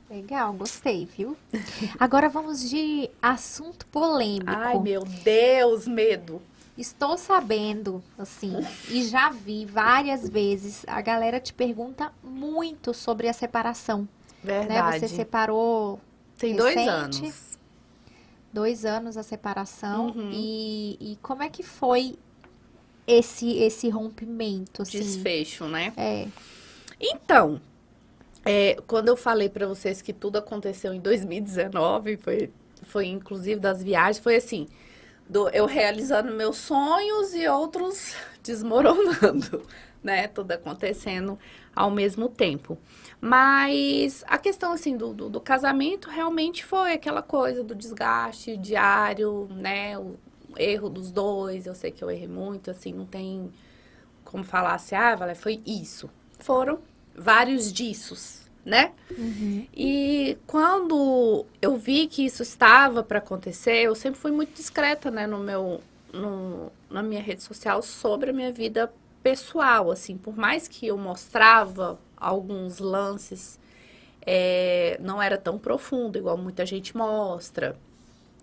Legal, gostei, viu? Agora vamos de assunto Ai, polêmico. meu Deus, medo. Estou sabendo, assim, e já vi várias vezes, a galera te pergunta muito sobre a separação, né? Você Verdade. separou Tem 2 anos. recente, 2 anos a separação, Uhum. e como é que foi esse rompimento, assim? Desfecho, né? É, Então, quando eu falei pra vocês que tudo aconteceu em 2019, foi inclusive das viagens, foi assim, eu realizando meus sonhos e outros desmoronando, né? Tudo acontecendo ao mesmo tempo. Mas a questão, assim, do casamento realmente foi aquela coisa do desgaste diário, né? O erro dos dois, eu sei que eu errei muito, assim, não tem como falar assim, ah, Valéria, foi isso. Foram vários dissos, né? uhum, E quando eu vi que isso estava para acontecer, eu sempre fui muito discreta, né, na minha rede social sobre a minha vida pessoal, assim, por mais que eu mostrava alguns lances, não era tão profundo, igual muita gente mostra.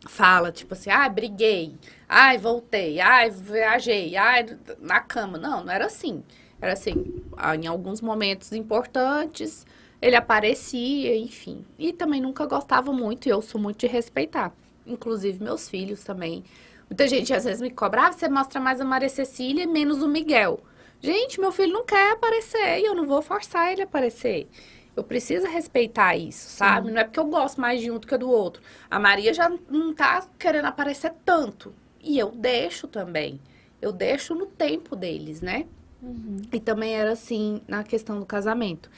Fala, tipo assim, ah, briguei, ai, voltei, ai, viajei, ai, na cama. Não, não era assim. Era assim, em alguns momentos importantes, ele aparecia, enfim. E também nunca gostava muito, e eu sou muito de respeitar. Inclusive meus filhos também. Muita gente às vezes me cobra, ah, você mostra mais a Maria Cecília e menos o Miguel. Gente, meu filho não quer aparecer e eu não vou forçar ele a aparecer. Eu preciso respeitar isso, sabe? sim. Não é porque eu gosto mais de um do que do outro. A Maria já não tá querendo aparecer tanto. E eu deixo também. Eu deixo no tempo deles, né? Uhum. E também era assim na questão do casamento.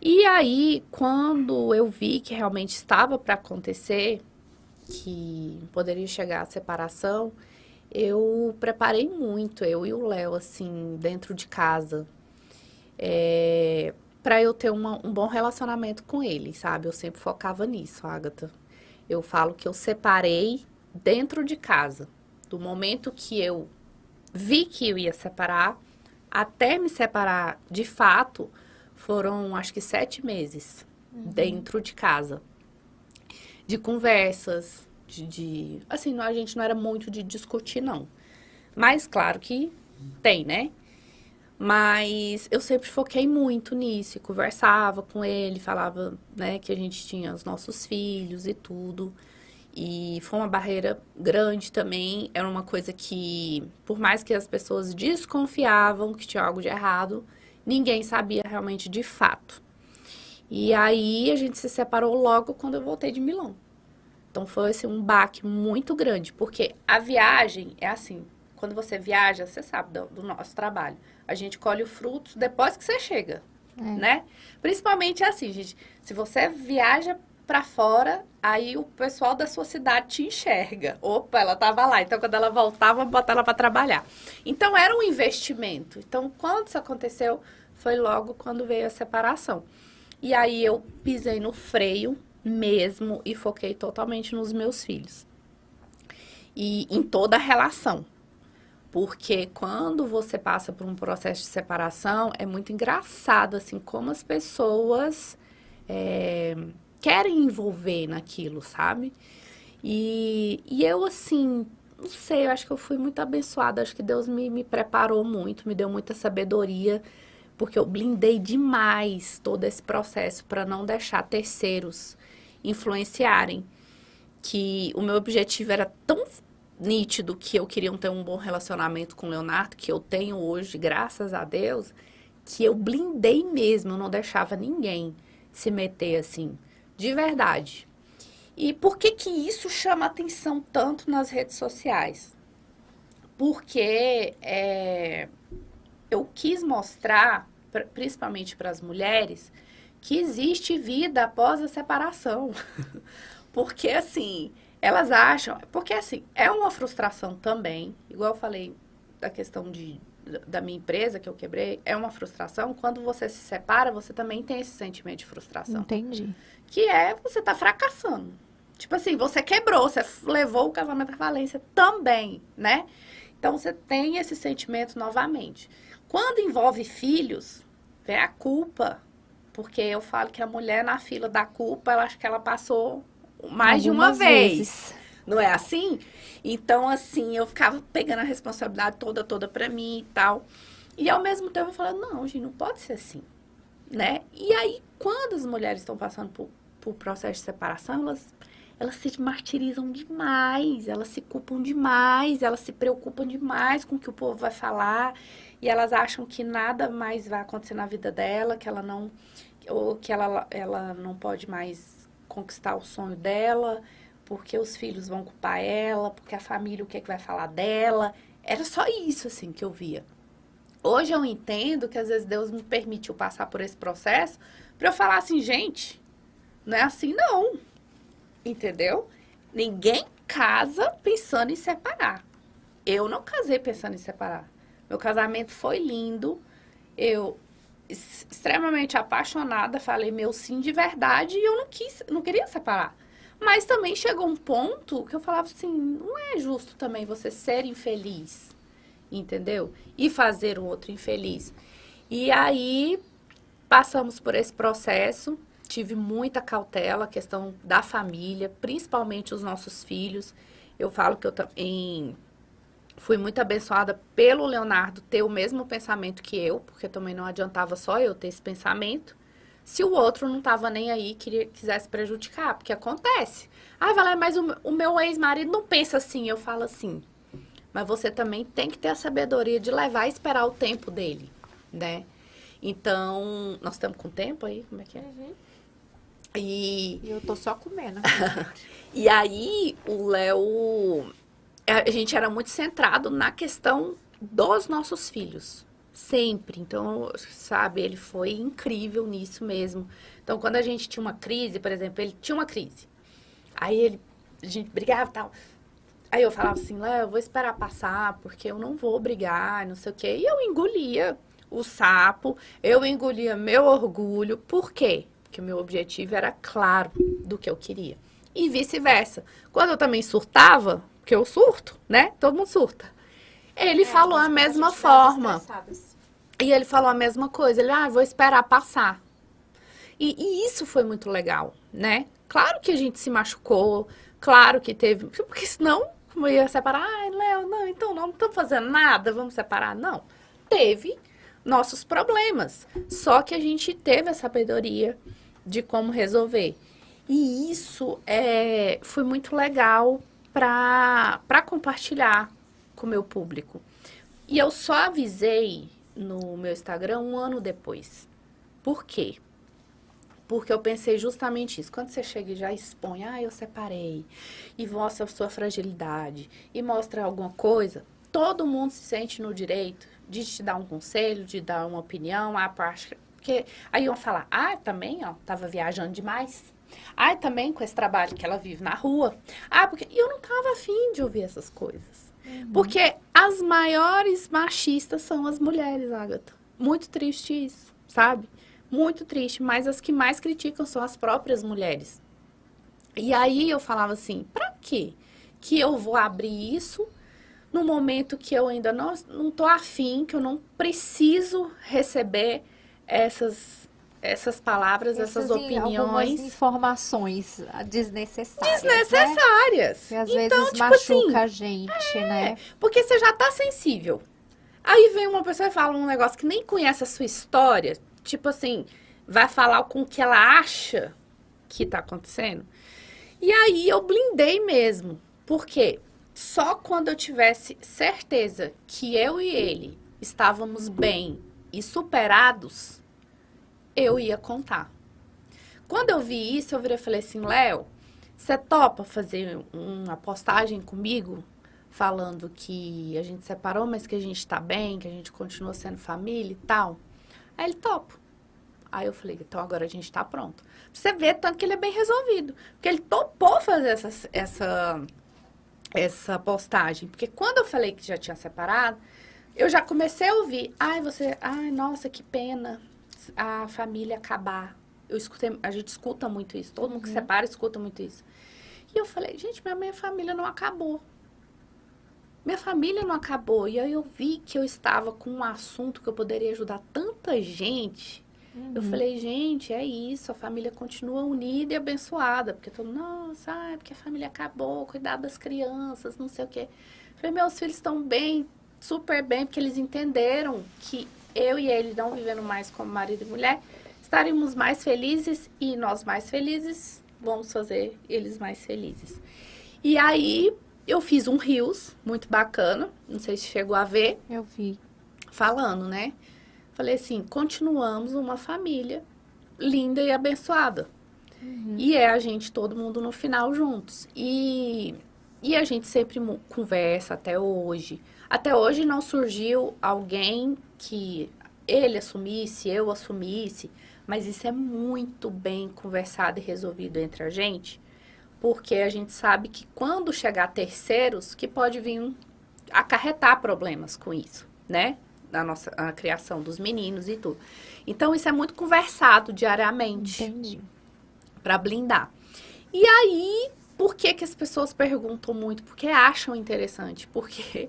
E aí, quando eu vi que realmente estava para acontecer, que poderia chegar à separação, eu preparei muito, eu e o Léo, assim, dentro de casa, para eu ter um bom relacionamento com ele, sabe? Eu sempre focava nisso, Agatha. Eu falo que eu separei dentro de casa. Do momento que eu vi que eu ia separar, até me separar de fato, foram acho que 7 meses dentro de casa. De conversas, assim, a gente não era muito de discutir, não. Mas claro que tem, né? Mas eu sempre foquei muito nisso, e conversava com ele, falava, né, que a gente tinha os nossos filhos e tudo. E foi uma barreira grande também. Era uma coisa que, por mais que as pessoas desconfiavam que tinha algo de errado, ninguém sabia realmente de fato. E aí a gente se separou logo quando eu voltei de Milão. Então foi assim, um baque muito grande, porque a viagem é assim, quando você viaja, você sabe do nosso trabalho. A gente colhe os frutos depois que você chega, É. né? Principalmente assim, gente, se você viaja pra fora, aí o pessoal da sua cidade te enxerga. Opa, ela tava lá. Então quando ela voltava, botar ela para trabalhar. Então era um investimento. Então quando isso aconteceu, foi logo quando veio a separação. E aí eu pisei no freio mesmo e foquei totalmente nos meus filhos. E em toda a relação. Porque quando você passa por um processo de separação, é muito engraçado, assim, como as pessoas é, querem envolver naquilo, sabe? E eu, assim, não sei, eu acho que eu fui muito abençoada. Acho que Deus me preparou muito, me deu muita sabedoria, porque eu blindei demais todo esse processo para não deixar terceiros influenciarem. Que o meu objetivo era tão nítido que eu queria ter um bom relacionamento com o Leonardo, que eu tenho hoje, graças a Deus, que eu blindei mesmo, eu não deixava ninguém se meter assim, de verdade. E por que que isso chama atenção tanto nas redes sociais? Porque eu quis mostrar, principalmente para as mulheres, que existe vida após a separação. Porque assim, elas acham. Porque assim, é uma frustração também. Igual eu falei da questão da minha empresa que eu quebrei, é uma frustração. Quando você se separa, você também tem esse sentimento de frustração. Entendi. Que é você tá fracassando. Tipo assim, você quebrou, você levou o casamento à falência também, né? Então você tem esse sentimento novamente. Quando envolve filhos, vem a culpa. Porque eu falo que a mulher na fila da culpa, eu acho que ela passou mais de uma Algumas vez. vezes. Não é assim? Então, assim, eu ficava pegando a responsabilidade toda pra mim e tal. E ao mesmo tempo eu falava, não, gente, não pode ser assim, né? E aí, quando as mulheres estão passando por processo de separação, elas se martirizam demais, elas se culpam demais, elas se preocupam demais com o que o povo vai falar. E elas acham que nada mais vai acontecer na vida dela, que ela não, ou que ela não pode mais conquistar o sonho dela, porque os filhos vão culpar ela, porque a família, o que é que vai falar dela. Era só isso, assim, que eu via. Hoje eu entendo que às vezes Deus me permitiu passar por esse processo para eu falar assim, gente, não é assim não, entendeu? Ninguém casa pensando em separar. Eu não casei pensando em separar. Meu casamento foi lindo, eu extremamente apaixonada, falei meu sim de verdade e eu não queria separar. Mas também chegou um ponto que eu falava assim, não é justo também você ser infeliz, entendeu? E fazer o outro infeliz. E aí, passamos por esse processo, tive muita cautela, a questão da família, principalmente os nossos filhos. Eu falo que eu também fui muito abençoada pelo Leonardo ter o mesmo pensamento que eu, porque também não adiantava só eu ter esse pensamento, se o outro não estava nem aí, quisesse prejudicar, porque acontece. Ah, Valéria, mas o meu ex-marido não pensa assim, eu falo assim. Mas você também tem que ter a sabedoria de levar e esperar o tempo dele, né? Então, nós estamos com tempo aí? Como é que é? Uhum. E Eu tô só comendo. e aí, o Léo, a gente era muito centrado na questão dos nossos filhos. Sempre. Então, sabe, ele foi incrível nisso mesmo. Então, quando a gente tinha uma crise, por exemplo, ele tinha uma crise. Aí a gente brigava e tal. Aí eu falava assim, Léo, eu vou esperar passar, porque eu não vou brigar, não sei o quê. E eu engolia o sapo, eu engolia meu orgulho. Por quê? Porque o meu objetivo era claro do que eu queria. E vice-versa. Quando eu também surtava, porque eu surto, né? Todo mundo surta. Ele falou a mesma forma. E ele falou a mesma coisa. Ele, vou esperar passar. E isso foi muito legal, né? Claro que a gente se machucou, claro que teve... Porque senão, como ia separar? Ai, Léo, não, então não estamos fazendo nada, vamos separar. Não. Teve nossos problemas. Só que a gente teve a sabedoria de como resolver. E isso foi muito legal para compartilhar com o meu público. E eu só avisei no meu Instagram 1 ano depois. Por quê? Porque eu pensei justamente isso. Quando você chega e já expõe, eu separei, e mostra a sua fragilidade, e mostra alguma coisa, todo mundo se sente no direito de te dar um conselho, de dar uma opinião, porque aí iam falar, também, tava viajando demais. Também com esse trabalho que ela vive na rua. Porque eu não tava afim de ouvir essas coisas. Porque as maiores machistas são as mulheres, Agatha. Muito triste isso, sabe? Muito triste, mas as que mais criticam são as próprias mulheres. E aí eu falava assim, pra quê? Que eu vou abrir isso no momento que eu ainda não tô afim, que eu não preciso receber essas palavras, essas opiniões. Algumas informações desnecessárias. Desnecessárias. Né? Que às vezes tipo machuca assim, a gente, né? Porque você já tá sensível. Aí vem uma pessoa e fala um negócio que nem conhece a sua história, tipo assim, vai falar com o que ela acha que tá acontecendo. E aí eu blindei mesmo. Por quê? Só quando eu tivesse certeza que eu e ele estávamos bem e superados, eu ia contar. Quando eu vi isso, eu virei e falei assim, Léo, você topa fazer uma postagem comigo falando que a gente separou, mas que a gente tá bem, que a gente continua sendo família e tal? Aí ele topa. Aí eu falei, então agora a gente tá pronto. Você vê tanto que ele é bem resolvido. Porque ele topou fazer essa postagem. Porque quando eu falei que já tinha separado, eu já comecei a ouvir. Nossa, que pena a família acabar. A gente escuta muito isso. Todo mundo que separa escuta muito isso. E eu falei, gente, minha família não acabou. Minha família não acabou. E aí eu vi que eu estava com um assunto que eu poderia ajudar tanta gente. Eu falei, gente, é isso, a família continua unida e abençoada. Porque todo mundo, nossa, porque a família acabou, cuidar das crianças, não sei o quê. Eu falei, meus filhos estão bem, super bem, porque eles entenderam que eu e ele não vivendo mais como marido e mulher, estaríamos mais felizes e nós mais felizes, vamos fazer eles mais felizes. E aí, eu fiz um Reels muito bacana, não sei se chegou a ver. Eu vi. Falando, né? Falei assim, continuamos uma família linda e abençoada. E é a gente, todo mundo no final juntos. E a gente sempre conversa até hoje. Até hoje não surgiu alguém que ele assumisse, eu assumisse. Mas isso é muito bem conversado e resolvido entre a gente. Porque a gente sabe que quando chegar terceiros, que pode vir acarretar problemas com isso, né? A criação dos meninos e tudo. Então, isso é muito conversado diariamente. Entendi. Para blindar. E aí, por que que as pessoas perguntam muito? Porque acham interessante. Porque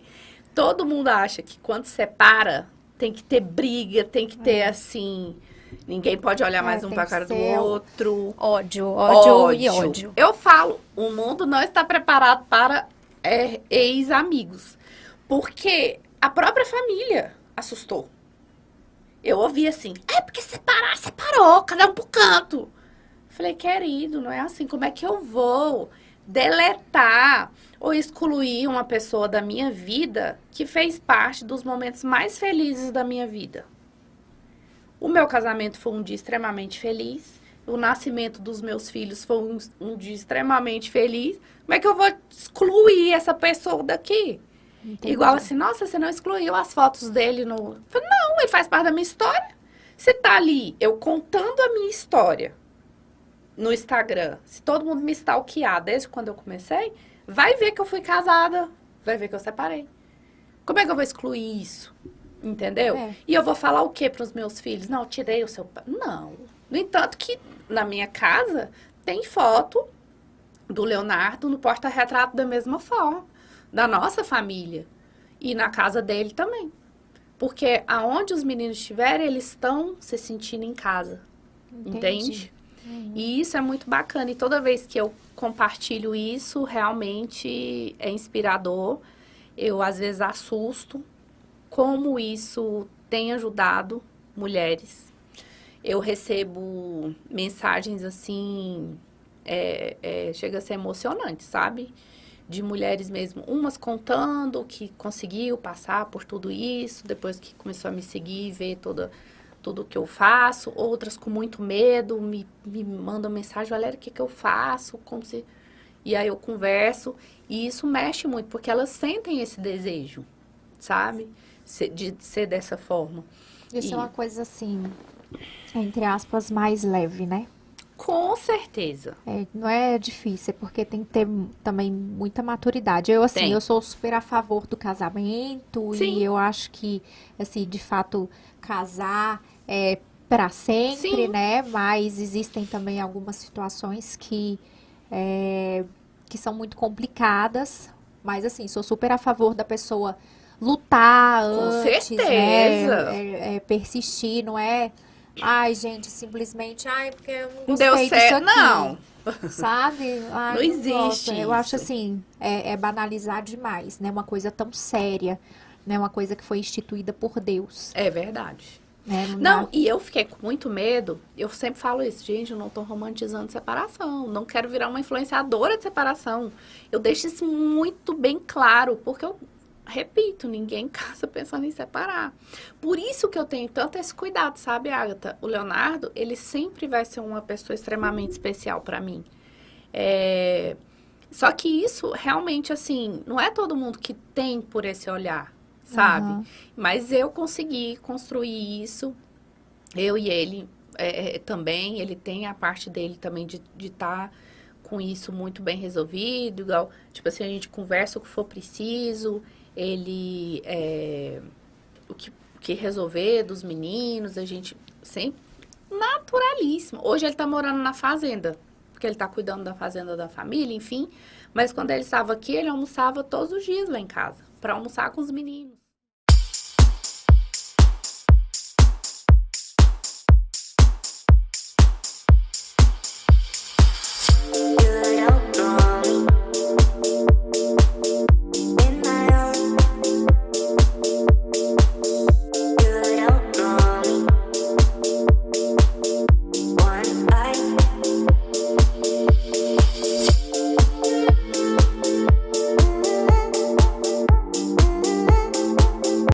todo mundo acha que quando separa, tem que ter briga, tem que ter, assim... Ninguém pode olhar mais um para a cara do outro. Ódio e ódio. Eu falo, o mundo não está preparado para ex-amigos. Porque a própria família assustou. Eu ouvi assim, porque separou, cada um pro canto. Falei, querido, não é assim, como é que eu vou deletar ou excluir uma pessoa da minha vida que fez parte dos momentos mais felizes da minha vida? O meu casamento foi um dia extremamente feliz, o nascimento dos meus filhos foi um dia extremamente feliz. Como é que eu vou excluir essa pessoa daqui? Entendi. Igual assim, nossa, você não excluiu as fotos dele no... Eu falei, não, ele faz parte da minha história. Se tá ali, eu contando a minha história no Instagram, se todo mundo me stalkear desde quando eu comecei, vai ver que eu fui casada, vai ver que eu separei. Como é que eu vou excluir isso? Entendeu? E eu vou falar o quê pros meus filhos? Não, eu tirei o seu pai. Não. No entanto que na minha casa tem foto do Leonardo no porta-retrato da mesma forma. Da nossa família. E na casa dele também. Porque aonde os meninos estiverem, eles estão se sentindo em casa. Entende? E isso é muito bacana. E toda vez que eu compartilho isso, realmente é inspirador. Eu, às vezes, assusto como isso tem ajudado mulheres. Eu recebo mensagens, assim, chega a ser emocionante, sabe? De mulheres mesmo, umas contando que conseguiu passar por tudo isso, depois que começou a me seguir, ver tudo que eu faço, outras com muito medo, me mandam mensagem, Valéria, o que eu faço? Como se... E aí eu converso, e isso mexe muito, porque elas sentem esse desejo, sabe? De ser dessa forma. Isso é uma coisa assim, entre aspas, mais leve, né? Com certeza. Não é difícil, porque tem que ter também muita maturidade. Eu, assim, eu sou super a favor do casamento. Sim. E eu acho que, assim, de fato, casar é para sempre, sim, né? Mas existem também algumas situações que são muito complicadas. Mas, assim, sou super a favor da pessoa lutar antes, certeza, né? Persistir, não é... Ai, gente, simplesmente, porque eu não deu gostei certo, disso aqui, não. Sabe? Não existe isso. Eu acho assim, banalizar demais, né? Uma coisa tão séria, né? Uma coisa que foi instituída por Deus. É verdade. Não, e eu fiquei com muito medo, eu sempre falo isso, gente, eu não tô romantizando separação, não quero virar uma influenciadora de separação. Eu deixo isso muito bem claro, porque eu repito, ninguém casa pensando em separar. Por isso que eu tenho tanto esse cuidado, sabe, Agatha? O Leonardo, ele sempre vai ser uma pessoa extremamente especial para mim. Só que isso, realmente, assim, não é todo mundo que tem por esse olhar, sabe? Uhum. Mas eu consegui construir isso, eu e ele também, ele tem a parte dele também de estar com isso muito bem resolvido, igual, tipo assim, a gente conversa o que for preciso, ele, o que resolver dos meninos, a gente sempre naturalíssimo. Hoje ele tá morando na fazenda, porque ele tá cuidando da fazenda da família, enfim. Mas quando ele estava aqui, ele almoçava todos os dias lá em casa, para almoçar com os meninos.